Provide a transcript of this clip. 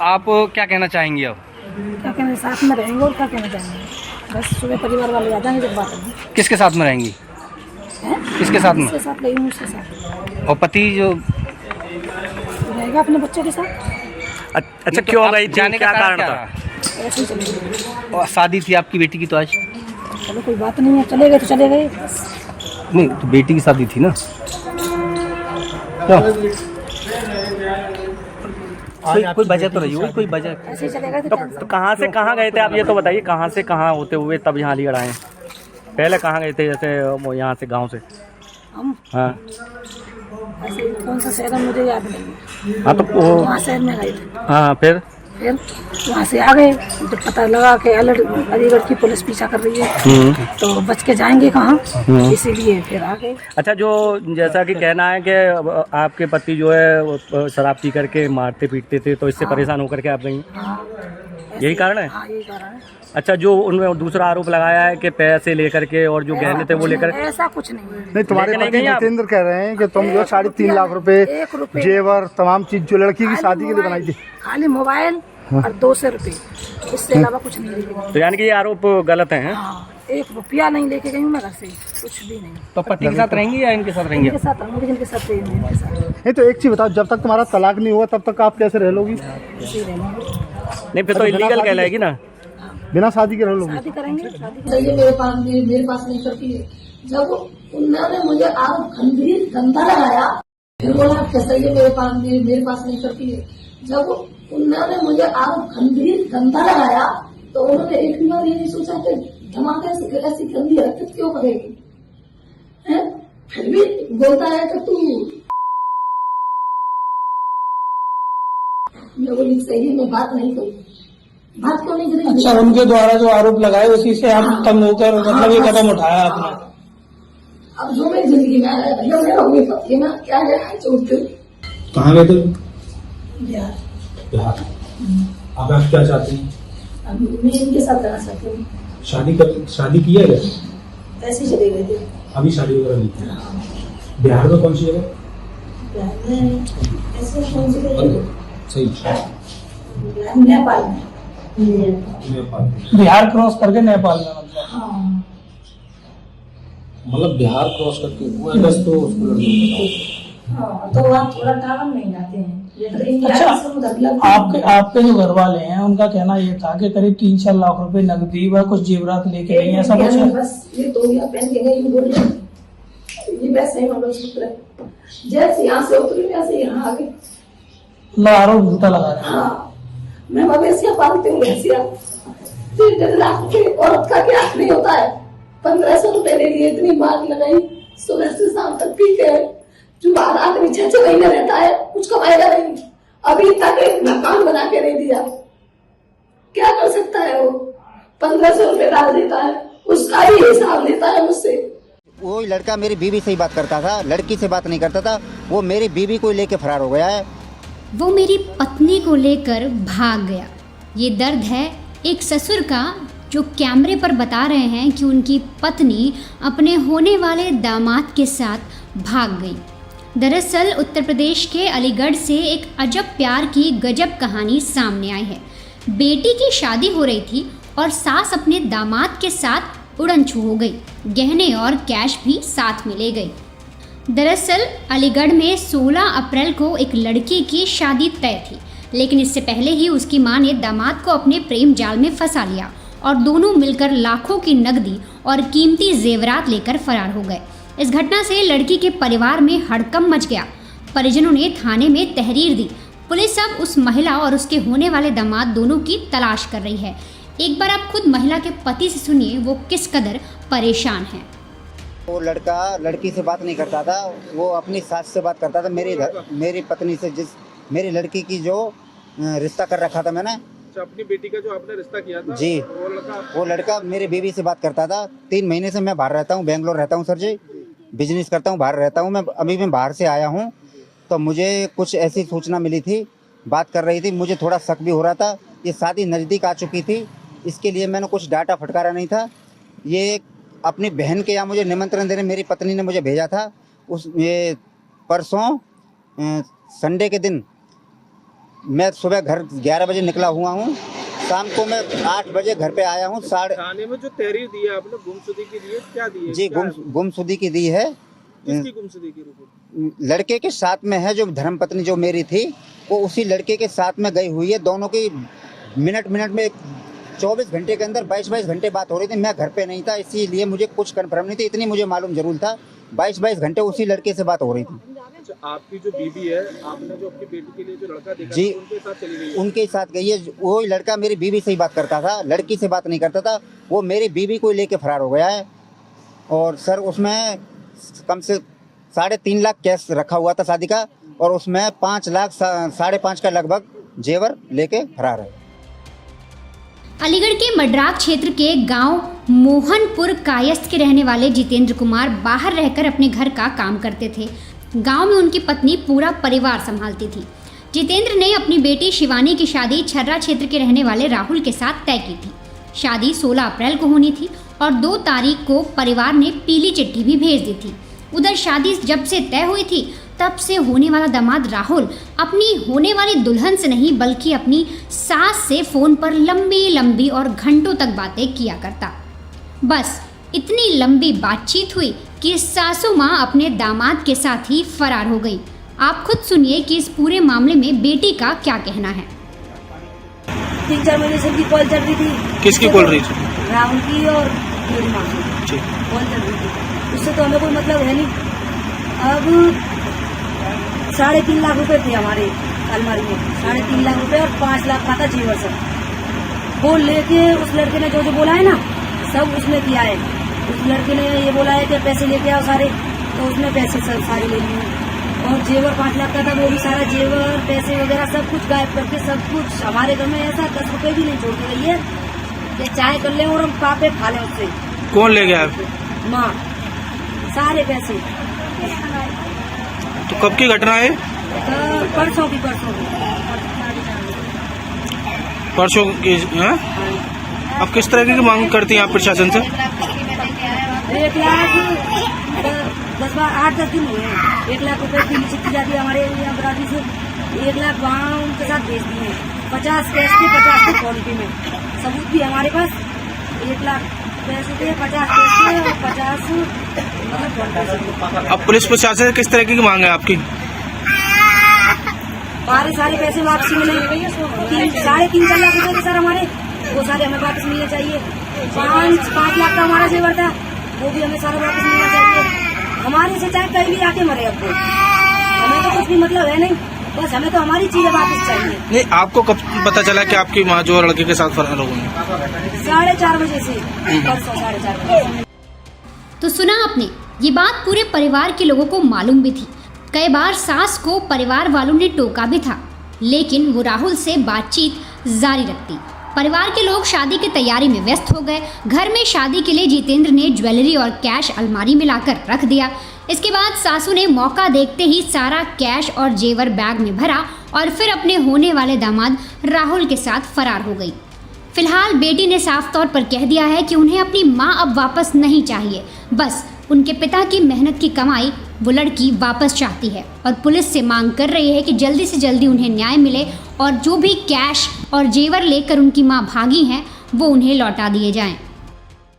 आप क्या कहना चाहेंगी अब? क्या कहना, साथ में रहेंगे और क्या कहना चाहेंगे। बस सुबह परिवार वाले आ जाएंगे जब बात होगी। किसके साथ में रहेंगी? किसके साथ में? उसके साथ गई हूँ, उसके साथ और पति जो रहेगा अपने बच्चों के साथ। अच्छा, क्यों गई थी? जाने का क्या कारण था? रहा? ऐसे ही चले गए। और शादी थी आपकी बेटी की तो आज? चलो कोई बात नहीं है, चले गए तो चले गए बस। नहीं, तो बेटी की शादी थी ना। क्यों? कोई वजह तो रही होगी, कोई वजह। ऐसे ही चले गए थे। तो कहाँ से कहाँ गए थे आप, ये तो बताइए। कहाँ से कहाँ होते हुए तब यहाँ अलीगढ़ आए? पहले कहाँ गए थे, जैसे वो यहाँ से गांव से? हम हाँ ऐसे कौन सा शहर है मुझे याद नहीं है। हाँ, तो वो वहाँ शहर में गए थे। हाँ, फिर वहाँ से आ गए तो पता लगा कि अलीगढ़ की पुलिस पीछा कर रही है, तो बच के जाएंगे कहाँ, इसीलिए फिर आ गए। अच्छा, जो जैसा कि कहना है कि आपके पति जो है वो शराब पी करके मारते पीटते थे, तो इससे परेशान होकर के आप गई? यही कारण है? हाँ, यही कारण है। अच्छा, जो उनमें दूसरा आरोप लगाया है कि पैसे लेकर के और जो गहने थे वो लेकर, ऐसा कुछ नहीं है। नहीं, तुम्हारे लेके नहीं पति गई आप? नितेंद्र कह रहे हैं कि तुम जो 3.5 लाख रुपए 1 रुपए जेवर तमाम चीज जो लड़की की शादी के लिए बनाई थी, खाली मोबाइल और 200 रुपए, इससे अलावा कुछ नहीं लेके गई। तो यानी कि ये आरोप गलत है? हाँ, 1 रुपया नहीं लेके गई हूँ मैं घर से, कुछ भी नहीं। तो पति के साथ रहेंगी या इनके साथ रहेंगी? इनके साथ रहूंगी, जिनके साथ रहेंगे इनके साथ नहीं तो एक चीज बताओ, जब तक तुम्हारा तलाक नहीं हुआ तब तक आप कैसे रह लोगी? इसी रहेंगे। नहीं, फिर तो इलीगल कहलाएगी ना। बिना शादी के रह लोगी? शादी करेंगे, शादी तो ये मेरे पास नहीं करती है। जब उन्होंने मुझे आरोप गंभीर गंदा लगाया, फिर बोला कैसे ये मेरे पास नहीं करती है। जब उन्होंने मुझे आरोप गंभीर गंदा लगाया, तो उन्होंने एक बार ये नहीं सोचा कि धमाके से ऐसी गंदी हरकत क्यों करेगी, हैं? फिर भी बोलता है कि तू, मैं बोली सही में बात नहीं करूँगी। बात क्यों नहीं करेगी? अच्छा, उनके द्वारा जो आरोप लगाए उसी से आप तंग होकर मतलब ये कदम उठाया आपने? अब जो मेरी जिंदगी में आया भैया, मैं रहूंगी पति में, क्या है छोड़ते। कहाँ गए थे? बिहार। बिहार। अब आप क्या चाहते हैं? अब मैं इनके साथ रहना चाहती हूँ। शादी की है क्या? ऐसे ही चले गए थे। अभी शादी वगैरह नहीं की? बिहार में कौन सी जगह? बिहार में ऐसे कौन सी जगह? सही, नेपाल में। नेपाल। बिहार क्रॉस करके नेपाल में? मतलब हाँ, मतलब बिहार क्रॉस करके वो एड्रेस तो उसको लड़के हाँ, तो वहाँ थोड़ा टावर नहीं जाते हैं। अच्छा, आपके जो घर वाले हैं उनका कहना ये था कि करीब 3-4 लाख रुपए नकदी व कुछ जेवरात लेके गई, ऐसा कुछ है? बस ये तो पहन के गई, बोल रही ये वैसे ही मंगलसूत्र है। जैसे यहाँ से उतरी वैसे यहाँ आ गई। मतलब आरोप झूठा लगा रहे हैं। हाँ, मैं मवेशियाँ पालती हूँ, भैंसियाँ। 3 लाख की औरत का क्या नहीं होता है। 1500 रुपए ले लिए, इतनी मार लगाई, सुबह से शाम तक पीते हैं। जो बाहर आदमी 6 महीने रहता है, कुछ कमाएगा नहीं। अभी तक एक मकान बना के नहीं दिया, क्या कर सकता है वो? 1500 रुपए डाल देता है, उसका भी हिसाब लेता है मुझसे। वो लड़का मेरी बीवी से ही बात करता था, लड़की से बात नहीं करता था। वो मेरी बीवी को लेके फरार हो गया है। वो मेरी पत्नी को लेकर भाग गया। ये दर्द है एक ससुर का, जो कैमरे पर बता रहे हैं कि उनकी पत्नी अपने होने वाले दामाद के साथ भाग गई। दरअसल उत्तर प्रदेश के अलीगढ़ से एक अजब प्यार की गजब कहानी सामने आई है। बेटी की शादी हो रही थी और सास अपने दामाद के साथ उड़नछू हो गई। गहने और कैश भी साथ में ले गई। दरअसल अलीगढ़ में 16 अप्रैल को एक लड़की की शादी तय थी, लेकिन इससे पहले ही उसकी मां ने दामाद को अपने प्रेम जाल में फंसा लिया और दोनों मिलकर लाखों की नकदी और कीमती जेवरात लेकर फरार हो गए। इस घटना से लड़की के परिवार में हड़कंप मच गया। परिजनों ने थाने में तहरीर दी। पुलिस अब उस महिला और उसके होने वाले दामाद दोनों की तलाश कर रही है। एक बार आप खुद महिला के पति से सुनिए वो किस कदर परेशान है। वो लड़का लड़की से बात नहीं करता था, वो अपनी सास से बात करता था। मेरी पत्नी से, जिस मेरी लड़की की जो रिश्ता कर रखा था मैंने, अपनी बेटी का जो आपने रिश्ता किया था जी, वो लड़का मेरी बीवी से बात करता था। 3 महीने से मैं बाहर रहता हूँ, बेंगलोर रहता हूँ सर जी, बिजनेस करता हूँ, बाहर रहता हूँ। मैं बाहर से आया हूँ, तो मुझे कुछ ऐसी सूचना मिली थी, बात कर रही थी, मुझे थोड़ा शक भी हो रहा था। ये शादी नज़दीक आ चुकी थी, इसके लिए मैंने कुछ डाटा फटकारा नहीं था। ये अपनी बहन के यहाँ मुझे निमंत्रण देने मेरी पत्नी ने मुझे भेजा था। ये परसों संडे के दिन मैं सुबह घर 11 बजे निकला हुआ हूँ, शाम को मैं 8 बजे घर पे आया हूँ। थाने में जो तहरीर दी है आपने गुमशुदगी की दी है, क्या दी है? जी, गुमशुदगी की दी है। किसकी गुमशुदगी की रिपोर्ट? लड़के के साथ में है, जो धर्मपत्नी जो मेरी थी वो उसी लड़के के साथ में गई हुई है। दोनों की मिनट में 24 घंटे के अंदर 22 घंटे बात हो रही थी। मैं घर पे नहीं था, इसीलिए मुझे कुछ कन्फर्म नहीं थी। इतनी मुझे मालूम जरूर था 22 घंटे उसी लड़के से बात हो रही थी। आपकी जो बीवी है, आपने जो अपनी बेटी के लिए जो लड़का देखा जी, उनके साथ चली गई है? उनके साथ गई है। वो लड़का मेरी बीवी से ही बात करता था, लड़की से बात नहीं करता था। वो मेरी बीवी को लेके फरार हो गया है। और सर उसमें कम से 3.5 लाख कैश रखा हुआ था शादी का, और उसमें 5 लाख 5.5 का लगभग जेवर लेके फरार है। अलीगढ़ के मड्राक क्षेत्र के गांव मोहनपुर कायस्थ के रहने वाले जितेंद्र कुमार बाहर रहकर अपने घर का काम करते थे। गांव में उनकी पत्नी पूरा परिवार संभालती थी। जितेंद्र ने अपनी बेटी शिवानी की शादी छर्रा क्षेत्र के रहने वाले राहुल के साथ तय की थी। शादी 16 अप्रैल को होनी थी और 2 तारीख को परिवार ने पीली चिट्ठी भी भेज दी थी। उधर शादी जब से तय हुई थी तब से होने वाला दामाद राहुल अपनी होने वाली दुल्हन से नहीं बल्कि अपनी सास से फोन पर लंबी और घंटों तक बातें किया करता। बस इतनी लंबी बातचीत हुई कि सासू माँ अपने दामाद के साथ ही फरार हो गई। आप खुद सुनिए कि इस पूरे मामले में बेटी का क्या कहना है। 3-4 महीने से उनकी कॉल चल रही थी। किसकी कॉल रही थी? राहुल की और मेरी माँ की कॉल चल रही थी। उससे तो हमें कोई मतलब है नहीं। अब 3.5 लाख रुपए थे हमारे अलमारी में, 3.5 लाख रुपए और 5 लाख का था जेवर सब। वो लेके उस लड़के ने जो बोला है ना सब उसने किया है। उस लड़के ने ये बोला है कि पैसे लेके आओ सारे, तो उसने पैसे सब सारे ले लिए। और जेवर 5 लाख का था, वो भी सारा जेवर पैसे वगैरह सब कुछ गायब करके सब कुछ हमारे घर में ऐसा 10 रुपए भी नहीं छोड़ के गई है कि चाय कर ले और हम पापे खा लें उससे। कौन ले गया? माँ, सारे पैसे। तो कब की घटना है? परसों की है? अब किस तरह की मांग करती हैं आप प्रशासन से? 1 लाख 8-10 दिन हुए हैं। 1 लाख रुपए की चिट्ठी जाती है हमारे यहाँ बराती से। 1 लाख वहाँ उनके साथ भेज दिए। 50 कैश के 50 फोन पे में सबूत भी हमारे पास। 1 लाख पैसे थे, 50 कैश के और 50 मतलब। अब पुलिस प्रशासन से किस तरह की मांग है आपकी? सारे पैसे वापसी मिले। 3.5 लाख रुपए थे सर हमारे, वो सारे हमें वापस मिलने चाहिए। 5 लाख का हमारा जेवर था, वो भी हमें सारा वापस मिलना चाहिए। हमारे से चाहे कहीं भी आके मरे, अब हमें तो कुछ भी मतलब है नहीं, बस हमें तो हमारी चीजें वापस चाहिए। नहीं, आपको कब पता चला कि आपकी माँ जो लड़के के साथ फरार हो गई? 4:30 बजे से, परसों 4:30 बजे। तो सुना आपने, ये बात पूरे परिवार के लोगों को मालूम भी थी। कई बार सास को परिवार वालों ने टोका भी था, लेकिन वो राहुल से बातचीत जारी रखती। परिवार के लोग शादी की तैयारी में व्यस्त हो गए। घर में शादी के लिए जितेंद्र ने ज्वेलरी और कैश अलमारी में लाकर रख दिया। इसके बाद सासू ने मौका देखते ही सारा कैश और जेवर बैग में भरा और फिर अपने होने वाले दामाद राहुल के साथ फरार हो गई। फिलहाल बेटी ने साफ तौर पर कह दिया है कि उन्हें अपनी मां अब वापस नहीं चाहिए, बस उनके पिता की मेहनत की कमाई वो लड़की वापस चाहती है और पुलिस से मांग कर रही है कि जल्दी से जल्दी उन्हें न्याय मिले और जो भी कैश और जेवर लेकर उनकी मां भागी हैं वो उन्हें लौटा दिए जाएं।